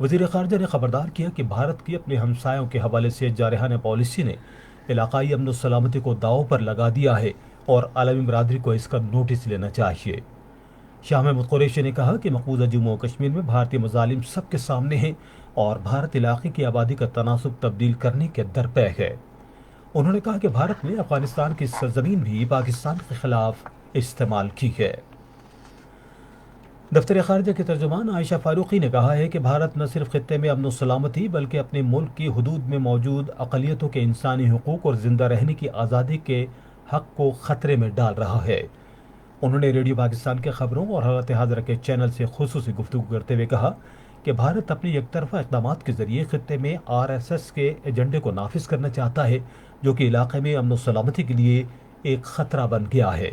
وزیر خارجہ نے خبردار کیا کہ بھارت کی اپنے ہمسایوں کے حوالے سے جارحانہ پالیسی نے علاقائی امن و سلامتی کو داؤ پر لگا دیا ہے اور عالمی برادری کو اس کا نوٹس لینا چاہیے۔ شاہ محمود قریشی نے کہا کہ مقبوضہ جموں و کشمیر میں بھارتی مظالم سب کے سامنے ہیں اور بھارت علاقے کی آبادی کا تناسب تبدیل کرنے کے درپے ہے۔ انہوں نے کہا کہ بھارت نے افغانستان کی سرزمین بھی پاکستان کے خلاف استعمال کی ہے۔ دفتر خارجہ کے ترجمان عائشہ فاروقی نے کہا ہے کہ بھارت نہ صرف خطے میں امن و سلامتی بلکہ اپنے ملک کی حدود میں موجود اقلیتوں کے انسانی حقوق اور زندہ رہنے کی آزادی کے حق کو خطرے میں ڈال رہا ہے۔ انہوں نے ریڈیو پاکستان کے خبروں اور حالات حاضرہ کے چینل سے خصوصی گفتگو کرتے ہوئے کہا کہ بھارت اپنی یک طرفہ اقدامات کے ذریعے خطے میں RSS کے ایجنڈے کو نافذ کرنا چاہتا ہے، جو کہ علاقے میں امن و سلامتی کے لیے ایک خطرہ بن گیا ہے۔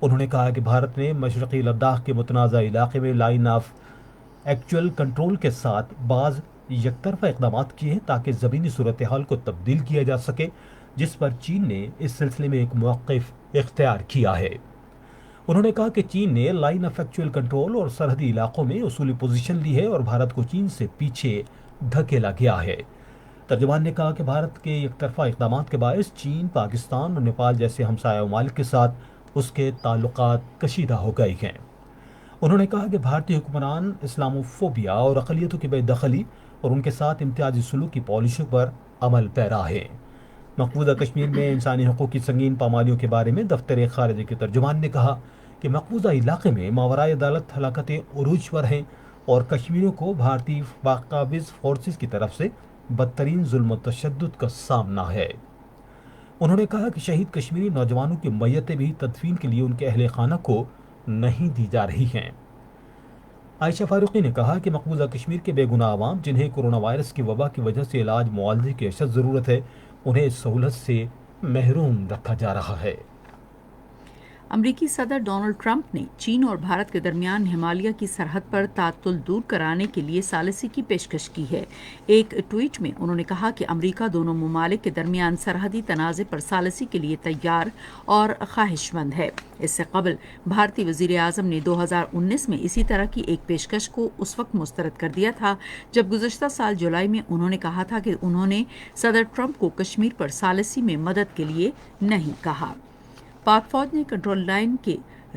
انہوں نے کہا کہ بھارت نے مشرقی لداخ کے متنازع علاقے میں لائن آف ایکچوئل کنٹرول کے ساتھ بعض یک طرفہ اقدامات کیے ہیں تاکہ زمینی صورتحال کو تبدیل کیا جا سکے، جس پر چین نے اس سلسلے میں ایک موقف اختیار کیا ہے۔ انہوں نے کہا کہ چین نے لائن آف ایکچوئل کنٹرول اور سرحدی علاقوں میں اصولی پوزیشن لی ہے اور بھارت کو چین سے پیچھے دھکیلا گیا ہے۔ ترجمان نے کہا کہ بھارت کے یک طرفہ اقدامات کے باعث چین، پاکستان اور نیپال جیسے ہمسایہ ممالک کے ساتھ اس کے تعلقات کشیدہ ہو گئے ہیں۔ انہوں نے کہا کہ بھارتی حکمران اسلاموفوبیا اور اقلیتوں کی بے دخلی اور ان کے ساتھ امتیازی سلوک کی پالیسیوں پر عمل پیرا ہے۔ مقبوضہ کشمیر میں انسانی حقوق کی سنگین پامالیوں کے بارے میں دفتر خارجہ کے ترجمان نے کہا کہ مقبوضہ علاقے میں ماورائے عدالت ہلاکتیں عروج پر ہیں اور کشمیریوں کو بھارتی قابض فورسز کی طرف سے بدترین ظلم و تشدد کا سامنا ہے۔ انہوں نے کہا کہ شہید کشمیری نوجوانوں کی میتیں بھی تدفین کے لیے ان کے اہل خانہ کو نہیں دی جا رہی ہیں۔ عائشہ فاروقی نے کہا کہ مقبوضہ کشمیر کے بے گناہ عوام جنہیں کورونا وائرس کی وبا کی وجہ سے علاج معالجے کی اشد ضرورت ہے، انہیں اس سہولت سے محروم رکھا جا رہا ہے۔ امریکی صدر ڈونلڈ ٹرمپ نے چین اور بھارت کے درمیان ہمالیہ کی سرحد پر تعطل دور کرانے کے لیے ثالثی کی پیشکش کی ہے۔ ایک ٹویٹ میں انہوں نے کہا کہ امریکہ دونوں ممالک کے درمیان سرحدی تنازع پر ثالثی کے لیے تیار اور خواہش مند ہے۔ اس سے قبل بھارتی وزیر اعظم نے 2019 میں اسی طرح کی ایک پیشکش کو اس وقت مسترد کر دیا تھا جب گزشتہ سال جولائی میں انہوں نے کہا تھا کہ انہوں نے صدر ٹرمپ کو کشمیر پر ثالثی میں مدد کے لیے نہیں کہا۔ پاک فوج نے کنٹرول لائن کے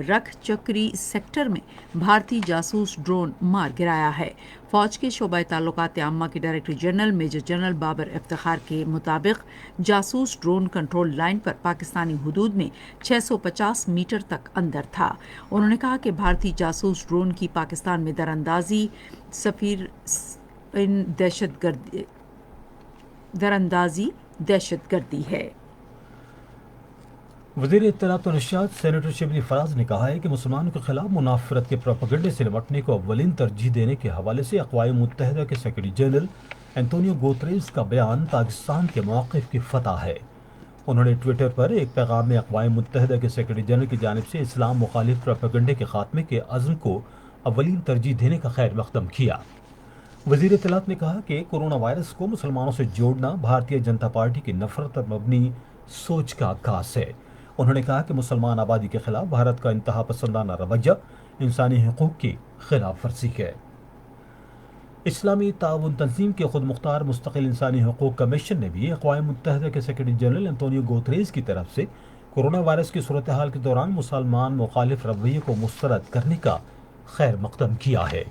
رکھ چکری سیکٹر میں بھارتی جاسوس ڈرون مار گرایا ہے۔ فوج کے شعبہ تعلقات عامہ کے director general major general Babar Iftikhar کے مطابق جاسوس ڈرون کنٹرول لائن پر پاکستانی حدود میں 650 میٹر تک اندر تھا۔ انہوں نے کہا کہ بھارتی جاسوس ڈرون کی پاکستان میں دراندازی دہشت گردی ہے۔ وزیر اطلاعات و نشریات سینیٹر شبلی فراز نے کہا ہے کہ مسلمانوں کے خلاف منافرت کے پروپیگنڈے سے نمٹنے کو اولین ترجیح دینے کے حوالے سے اقوام متحدہ کے سیکرٹری جنرل اینٹونیو گوتریز کا بیان پاکستان کے موقف کی فتح ہے۔ انہوں نے ٹویٹر پر ایک پیغام میں اقوام متحدہ کے سیکرٹری جنرل کی جانب سے اسلام مخالف پروپیگنڈے کے خاتمے کے عزم کو اولین ترجیح دینے کا خیر مقدم کیا۔ وزیر اطلاعات نے کہا کہ کورونا وائرس کو مسلمانوں سے جوڑنا بھارتیہ جنتا پارٹی کی نفرت پر مبنی سوچ کا عکاس ہے۔ انہوں نے کہا کہ مسلمان آبادی کے خلاف بھارت کا انتہا پسندانہ رویہ انسانی حقوق کی خلاف ورزی ہے۔ اسلامی تعاون تنظیم کے خود مختار مستقل انسانی حقوق کمیشن نے بھی اقوام متحدہ کے سیکرٹری جنرل اینٹونیو گوتریز کی طرف سے کورونا وائرس کی صورتحال کے دوران مسلمان مخالف رویے کو مسترد کرنے کا خیر مقدم کیا ہے۔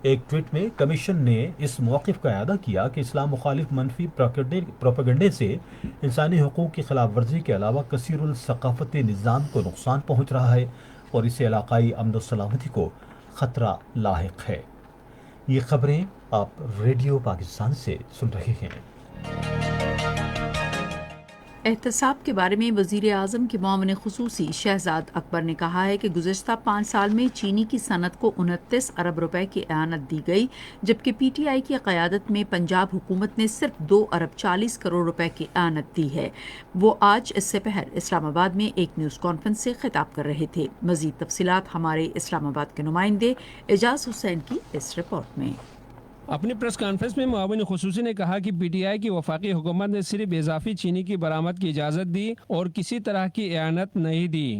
ایک ٹویٹ میں کمیشن نے اس موقف کا اعادہ کیا کہ اسلام مخالف منفی پروپیگنڈے سے انسانی حقوق کی خلاف ورزی کے علاوہ کثیر الثقافتی نظام کو نقصان پہنچ رہا ہے اور اسے علاقائی امن و سلامتی کو خطرہ لاحق ہے۔ یہ خبریں آپ ریڈیو پاکستان سے سن رہے ہیں۔ احتساب کے بارے میں وزیر اعظم کے معاون خصوصی شہزاد اکبر نے کہا ہے کہ گزشتہ 5 سال میں چینی کی صنعت کو 29 ارب روپے کی اعانت دی گئی، جبکہ پی ٹی آئی کی قیادت میں پنجاب حکومت نے صرف 2 ارب 40 کروڑ روپے کی اعانت دی ہے۔ وہ آج اس سے پہر اسلام آباد میں ایک نیوز کانفرنس سے خطاب کر رہے تھے۔ مزید تفصیلات ہمارے اسلام آباد کے نمائندے اعجاز حسین کی اس رپورٹ میں۔ اپنی پریس کانفرنس میں معاون خصوصی نے کہا کہ پی ٹی آئی کی وفاقی حکومت نے صرف اضافی چینی کی برآمد کی اجازت دی اور کسی طرح کی اعانت نہیں دی۔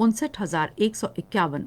59,151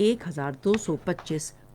1,225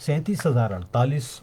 37,048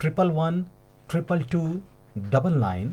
111 222 99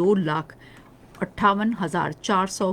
2,58,400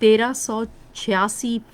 1,386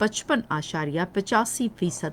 55.85%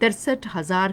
63,000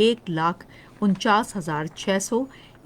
1,49,600,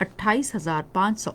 28,500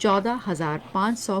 14,500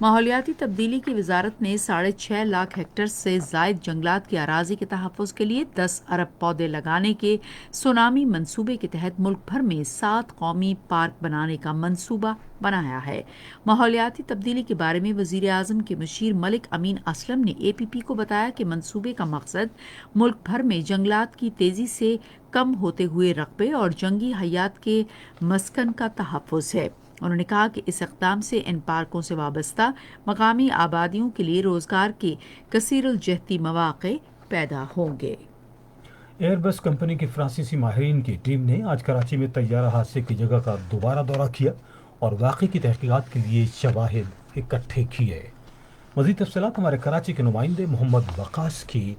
ماحولیاتی تبدیلی کی وزارت نے 6.5 لاکھ ہیکٹر سے زائد جنگلات کی اراضی کے تحفظ کے لیے 10 ارب پودے لگانے کے سونامی منصوبے کے تحت ملک بھر میں 7 قومی پارک بنانے کا منصوبہ بنایا ہے۔ ماحولیاتی تبدیلی کے بارے میں وزیر اعظم کے مشیر ملک امین اسلم نے اے پی پی کو بتایا کہ منصوبے کا مقصد ملک بھر میں جنگلات کی تیزی سے کم ہوتے ہوئے رقبے اور جنگی حیات کے مسکن کا تحفظ ہے۔ انہوں نے کہا کہ اس اقدام سے ان پارکوں سے وابستہ مقامی آبادیوں کے لیے روزگار کے کثیر الجہتی مواقع پیدا ہوں گے۔ ایئر بس کمپنی کی فرانسیسی ماہرین کی ٹیم نے آج کراچی میں طیارہ حادثے کی جگہ کا دوبارہ دورہ کیا اور واقعے کی تحقیقات کے لیے شواہد اکٹھے کیے۔ مزید تفصیلات ہمارے کراچی کے نمائندے محمد وقاص کی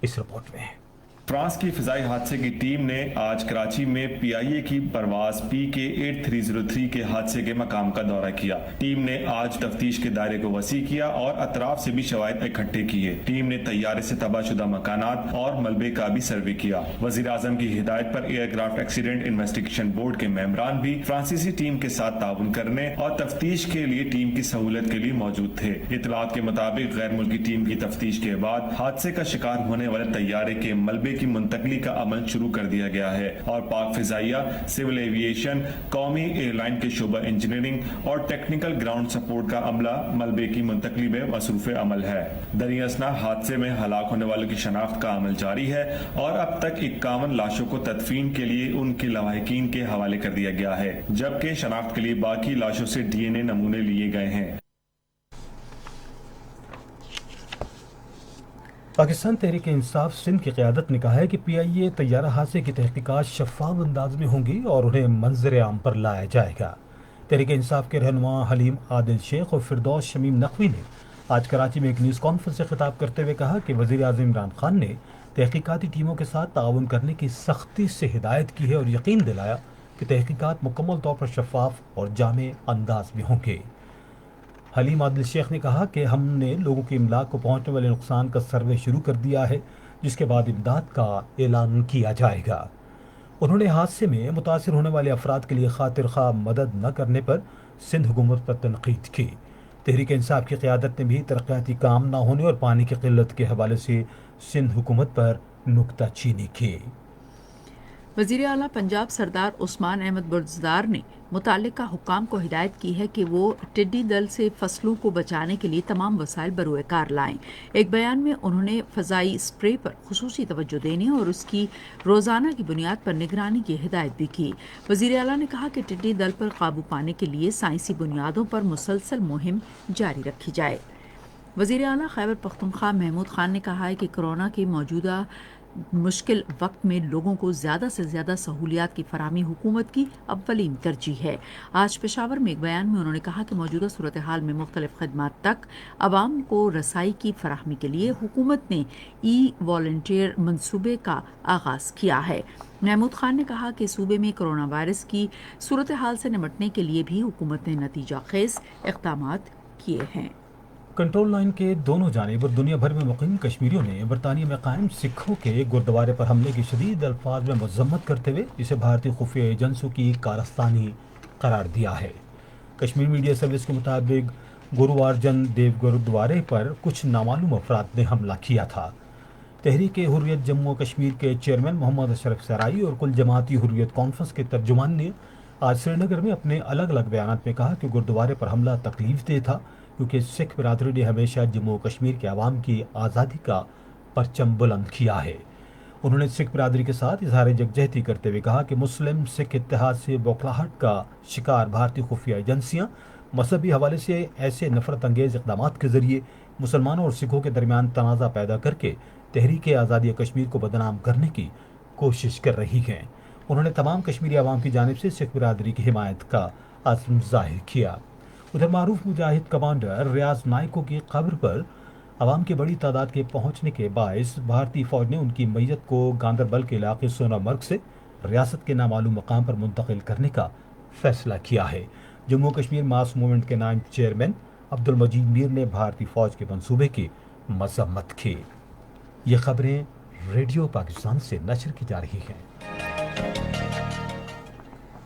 اس رپورٹ میں۔ فرانس کی فضائی حادثے کی ٹیم نے آج کراچی میں پی آئی اے کی پرواز PK-8303 کے حادثے کے مقام کا دورہ کیا۔ ٹیم نے آج تفتیش کے دائرے کو وسیع کیا اور اطراف سے بھی شواہد اکٹھے کیے۔ ٹیم نے طیارے سے تباہ شدہ مکانات اور ملبے کا بھی سروے کیا۔ وزیر اعظم کی ہدایت پر aircraft accident investigation board کے ممبران بھی فرانسیسی ٹیم کے ساتھ تعاون کرنے اور تفتیش کے لیے ٹیم کی سہولت کے لیے موجود تھے۔ اطلاعات کے مطابق غیر ملکی ٹیم کی تفتیش کے بعد حادثے کا شکار ہونے والے طیارے کے ملبے کی منتقلی کا عمل شروع کر دیا گیا ہے اور پاک فضائیہ، سول ایوییشن، قومی ایئر لائن کے شعبہ انجینئرنگ اور ٹیکنیکل گراؤنڈ سپورٹ کا عملہ ملبے کی منتقلی میں مصروف عمل ہے۔ دریں اثنا حادثے میں ہلاک ہونے والوں کی شناخت کا عمل جاری ہے اور اب تک 51 لاشوں کو تدفین کے لیے ان کے لواحقین کے حوالے کر دیا گیا ہے، جبکہ شناخت کے لیے باقی لاشوں سے DNA نمونے لیے گئے ہیں۔ پاکستان تحریک انصاف سندھ کی قیادت نے کہا ہے کہ پی آئی اے طیارہ حادثے کی تحقیقات شفاف انداز میں ہوں گی اور انہیں منظر عام پر لایا جائے گا۔ تحریک انصاف کے رہنما حلیم عادل شیخ اور فردوس شمیم نقوی نے آج کراچی میں ایک نیوز کانفرنس سے خطاب کرتے ہوئے کہا کہ وزیر اعظم عمران خان نے تحقیقاتی ٹیموں کے ساتھ تعاون کرنے کی سختی سے ہدایت کی ہے اور یقین دلایا کہ تحقیقات مکمل طور پر شفاف اور جامع انداز میں ہوں گے۔ حلیم عادل شیخ نے کہا کہ ہم نے لوگوں کی املاک کو پہنچنے والے نقصان کا سروے شروع کر دیا ہے، جس کے بعد امداد کا اعلان کیا جائے گا۔ انہوں نے حادثے میں متاثر ہونے والے افراد کے لیے خاطر خواہ مدد نہ کرنے پر سندھ حکومت پر تنقید کی۔ تحریک انصاف کی قیادت نے بھی ترقیاتی کام نہ ہونے اور پانی کی قلت کے حوالے سے سندھ حکومت پر نکتہ چینی کی۔ وزیر اعلیٰ پنجاب سردار عثمان احمد بزدار نے متعلقہ حکام کو ہدایت کی ہے کہ وہ ٹڈی دل سے فصلوں کو بچانے کے لیے تمام وسائل بروئے کار لائیں۔ ایک بیان میں انہوں نے فضائی اسپرے پر خصوصی توجہ دینے اور اس کی روزانہ کی بنیاد پر نگرانی کی ہدایت بھی کی۔ وزیر اعلیٰ نے کہا کہ ٹڈی دل پر قابو پانے کے لیے سائنسی بنیادوں پر مسلسل مہم جاری رکھی جائے۔ وزیر اعلیٰ خیبر پختونخوا محمود خان نے کہا ہے کہ کورونا کے موجودہ مشکل وقت میں لوگوں کو زیادہ سے زیادہ سہولیات کی فراہمی حکومت کی اولین ترجیح ہے۔ آج پشاور میں ایک بیان میں انہوں نے کہا کہ موجودہ صورتحال میں مختلف خدمات تک عوام کو رسائی کی فراہمی کے لیے حکومت نے ای والنٹیئر منصوبے کا آغاز کیا ہے۔ محمود خان نے کہا کہ صوبے میں کرونا وائرس کی صورتحال سے نمٹنے کے لیے بھی حکومت نے نتیجہ خیز اقدامات کیے ہیں۔ کنٹرول لائن کے دونوں جانب اور دنیا بھر میں مقیم کشمیریوں نے برطانیہ میں قائم سکھوں کے گردوارے پر حملے کی شدید الفاظ میں مذمت کرتے ہوئے اسے بھارتی خفیہ ایجنسیوں کی کارستانی قرار دیا ہے۔ کشمیر میڈیا سروس کے مطابق گرو ارجن دیو گردوارے پر کچھ نامعلوم افراد نے حملہ کیا تھا۔ تحریک حریت جموں و کشمیر کے چیئرمین محمد اشرف سرائی اور کل جماعتی حریت کانفرنس کے ترجمان نے آج سری نگر میں اپنے الگ الگ بیانات میں کہا کہ گردوارے پر حملہ تکلیف دہ تھا، کیونکہ سکھ برادری نے ہمیشہ جموں و کشمیر کے عوام کی آزادی کا پرچم بلند کیا ہے۔ انہوں نے سکھ برادری کے ساتھ اظہار یکجہتی کرتے ہوئے کہا کہ مسلم سکھ اتحاد سے بوکھلاہٹ کا شکار بھارتی خفیہ ایجنسیاں مذہبی حوالے سے ایسے نفرت انگیز اقدامات کے ذریعے مسلمانوں اور سکھوں کے درمیان تنازع پیدا کر کے تحریک آزادی کشمیر کو بدنام کرنے کی کوشش کر رہی ہیں۔ انہوں نے تمام کشمیری عوام کی جانب سے سکھ برادری کی حمایت کا عزم ظاہر کیا۔ ادھر معروف مجاہد کمانڈر ریاض نائکو کی قبر پر عوام کی بڑی تعداد کے پہنچنے کے باعث بھارتی فوج نے ان کی میت کو گاندربل کے علاقے سونا مرگ سے ریاست کے نامعلوم مقام پر منتقل کرنے کا فیصلہ کیا ہے۔ جموں کشمیر ماس موومنٹ کے نائب چیئرمین عبد المجید میر نے بھارتی فوج کے منصوبے کی مذمت کی۔ یہ خبریں ریڈیو پاکستان سے نشر کی جا رہی ہیں۔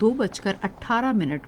2:18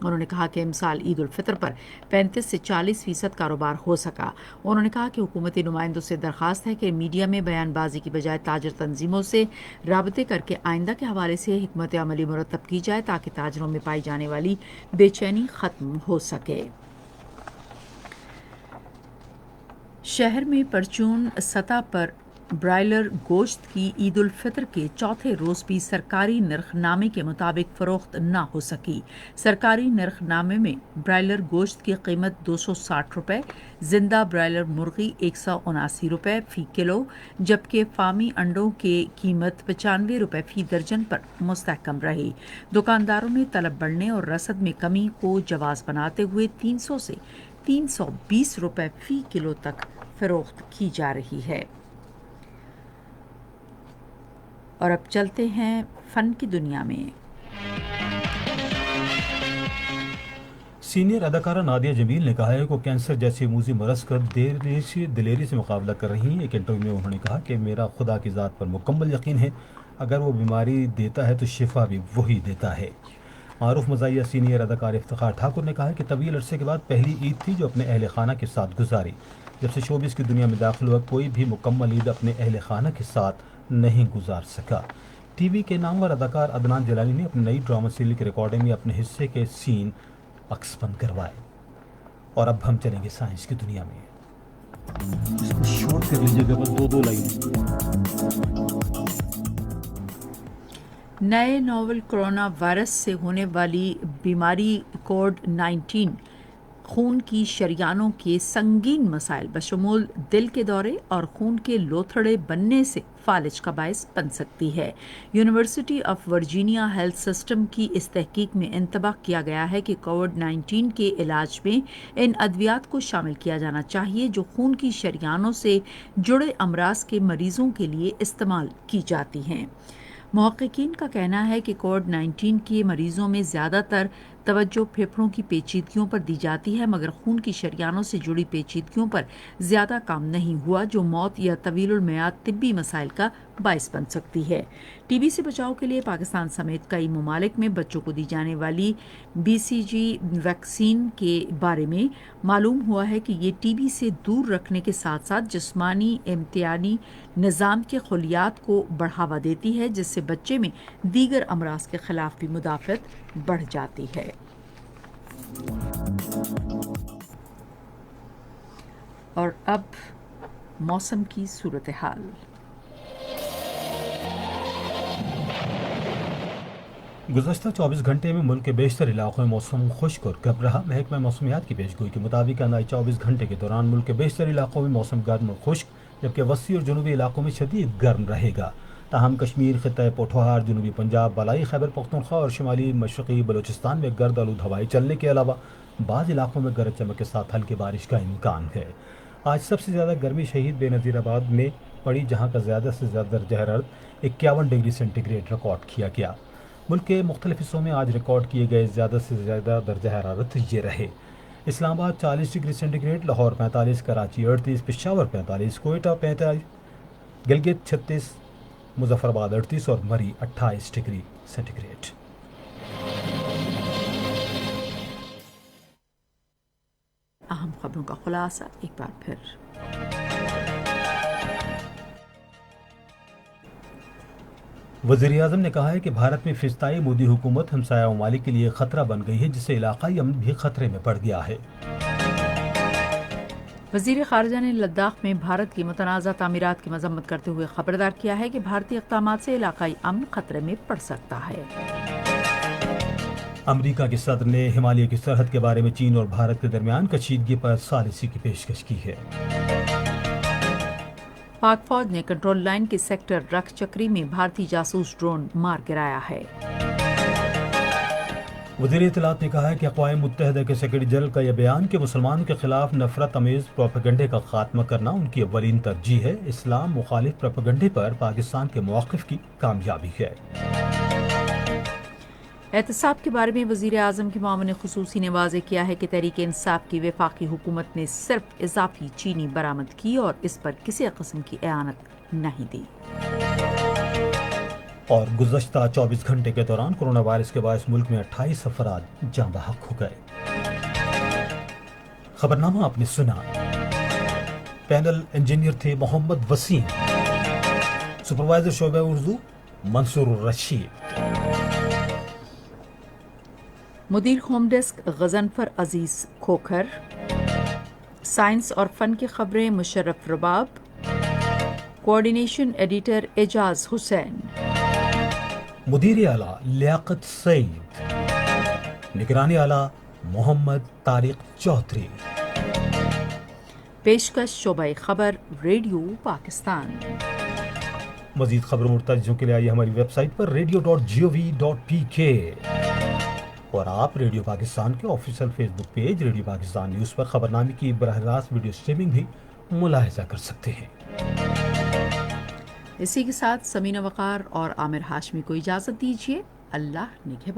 انہوں نے کہا کہ امسال عید الفطر پر 35 سے 40% کاروبار ہو سکا۔ انہوں نے کہا کہ حکومتی نمائندوں سے درخواست ہے کہ میڈیا میں بیان بازی کی بجائے تاجر تنظیموں سے رابطے کر کے آئندہ کے حوالے سے حکمت عملی مرتب کی جائے تاکہ تاجروں میں پائی جانے والی بے چینی ختم ہو سکے۔ شہر میں پرچون سطح پر برائلر گوشت کی عید الفطر کے چوتھے روز بھی سرکاری نرخ نامے کے مطابق فروخت نہ ہو سکی۔ سرکاری نرخ نامے میں برائلر گوشت کی قیمت 260 روپے، زندہ برائلر مرغی 179 روپے فی کلو، جبکہ فارمی انڈوں کی قیمت 95 روپے فی درجن پر مستحکم رہی۔ دکانداروں نے طلب بڑھنے اور رسد میں کمی کو جواز بناتے ہوئے 300 سے 320 روپے فی کلو تک فروخت کی جا رہی ہے۔ اور اب چلتے ہیں فن کی دنیا میں۔ سینئر اداکارہ نادیہ جمیل نے کہا ہے کہ وہ کینسر جیسی موذی مرض کا دلیری سے مقابلہ کر رہی ہیں۔ ایک انٹرویو میں انہوں نے کہا کہ میرا خدا کی ذات پر مکمل یقین ہے، اگر وہ بیماری دیتا ہے تو شفا بھی وہی دیتا ہے۔ معروف مزاحیہ سینئر اداکار افتخار ٹھاکر نے کہا کہ طویل عرصے کے بعد پہلی عید تھی جو اپنے اہل خانہ کے ساتھ گزاری۔ جب سے شوبز کی دنیا میں داخل ہوا کوئی بھی مکمل عید اپنے اہل خانہ کے ساتھ نہیں گزار سکا۔ ٹی وی کے نامور اداکار عدنان جلالی نے اپنی نئی ڈرامہ سیریل کی ریکارڈنگ میں اپنے حصے کے سین عکس بند کروائے۔ اور اب ہم چلیں گے سائنس کی دنیا میں۔ اس کو شارٹ کر لیجیے گا، بس دو لائن۔ نئے نوول کورونا وائرس سے ہونے والی بیماری کووڈ-19 خون کی شریانوں کے سنگین مسائل بشمول دل کے دورے اور خون کے لوتھڑے بننے سے فالج کا باعث بن سکتی ہے۔ University of Virginia health system کی اس تحقیق میں انتباہ کیا گیا ہے کہ کووڈ-19 کے علاج میں ان ادویات کو شامل کیا جانا چاہیے جو خون کی شریانوں سے جڑے امراض کے مریضوں کے لیے استعمال کی جاتی ہیں۔ محققین کا کہنا ہے کہ کووڈ-19 کے مریضوں میں زیادہ تر توجہ پھیپھڑوں کی پیچیدگیوں پر دی جاتی ہے، مگر خون کی شریانوں سے جڑی پیچیدگیوں پر زیادہ کام نہیں ہوا جو موت یا طویل المیعاد طبی مسائل کا باعث بن سکتی ہے۔ ٹی بی سے بچاؤ کے لیے پاکستان سمیت کئی ممالک میں بچوں کو دی جانے والی BCG ویکسین کے بارے میں معلوم ہوا ہے کہ یہ ٹی بی سے دور رکھنے کے ساتھ ساتھ جسمانی امتحانی نظام کے خلیات کو بڑھاوا دیتی ہے، جس سے بچے میں دیگر امراض کے خلاف بھی مدافعت بڑھ جاتی ہے۔ اور اب موسم کی صورتحال۔ گزشتہ 24 گھنٹے میں ملک کے بیشتر علاقوں میں موسم خشک اور گرم رہا۔ محکمہ موسمیات کی پیشگوئی کے مطابق آئندہ 24 گھنٹے کے دوران ملک کے بیشتر علاقوں میں موسم گرم اور خشک جبکہ وسطی اور جنوبی علاقوں میں شدید گرم رہے گا۔ تاہم کشمیر، خطہ پوٹھوہار، جنوبی پنجاب، بالائی خیبر پختونخوا اور شمالی مشرقی بلوچستان میں گرد آلود ہوائیں چلنے کے علاوہ بعض علاقوں میں گرج چمک کے ساتھ ہلکی بارش کا امکان ہے۔ آج سب سے زیادہ گرمی شہید بے نظیر آباد میں پڑی، جہاں کا زیادہ سے زیادہ درجہ حرارت 51 ڈگری سینٹی گریڈ ریکارڈ کیا گیا۔ ملک کے مختلف حصوں میں آج ریکارڈ کیے گئے زیادہ سے زیادہ درجہ حرارت یہ رہے: Islamabad 40 degree centigrade, Lahore 45، Karachi 38، Peshawar 45، Quetta 45، Gilgit 36، Muzaffarabad 38 اور مری 28 ڈگری سینٹی گریڈ۔ اہم خبروں کا خلاصہ ایک بار پھر۔ وزیر اعظم نے کہا ہے کہ بھارت میں فضائی مودی حکومت ہمسایہ ممالک کے لیے خطرہ بن گئی ہے، جس سے علاقائی امن بھی خطرے میں پڑ گیا ہے۔ وزیر خارجہ نے لداخ میں بھارت کی متنازع تعمیرات کی مذمت کرتے ہوئے خبردار کیا ہے کہ بھارتی اقدامات سے علاقائی امن خطرے میں پڑ سکتا ہے۔ امریکہ کے صدر نے ہمالیہ کی سرحد کے بارے میں چین اور بھارت کے درمیان کشیدگی پر ثالثی کی پیشکش کی ہے۔ پاک فوج نے کنٹرول لائن کے سیکٹر رکھ چکری میں بھارتی جاسوس ڈرون مار گرایا ہے۔ وزیر اطلاعات نے کہا ہے کہ اقوام متحدہ کے سیکرٹری جنرل کا یہ بیان کہ مسلمانوں کے خلاف نفرت امیز پروپیگنڈے کا خاتمہ کرنا ان کی اولین ترجیح ہے، اسلام مخالف پروپیگنڈے پر پاکستان کے موقف کی کامیابی ہے۔ احتساب کے بارے میں وزیر اعظم کے معاون خصوصی نے واضح کیا ہے کہ تحریک انصاف کی وفاقی حکومت نے صرف اضافی چینی برآمد کی اور اس پر کسی قسم کی اعانت نہیں دی۔ اور گزشتہ 24 گھنٹے کے دوران کورونا وائرس کے باعث ملک میں 28 افراد جاں بحق ہو گئے۔ خبرنامہ آپ نے سنا۔ پینل انجینئر تھے محمد وسیم، سپروائزر شعبہ اردو منصور الرشید۔ مدیر ہوم ڈیسک غضنفر عزیز کھوکھر، سائنس اور فن کی خبریں مشرف رباب، کوآرڈینیشن ایڈیٹر اعجاز حسین، مدیر اعلیٰ لیاقت سعید، نگرانی اعلیٰ محمد طارق چودھری۔ پیشکش شعبہ خبر ریڈیو پاکستان۔ مزید خبروں اور تجزیوں کے لیے آئیے ہماری ویب سائٹ پر radio.gov.pk اور آپ ریڈیو پاکستان کے آفیشیل فیس بک پیج ریڈیو پاکستان نیوز پر خبرنامے کی براہ راست ویڈیو اسٹریمنگ بھی ملاحظہ کر سکتے ہیں۔ اسی کے ساتھ سمینہ وقار اور عامر ہاشمی کو اجازت دیجیے۔ اللہ نگہبان۔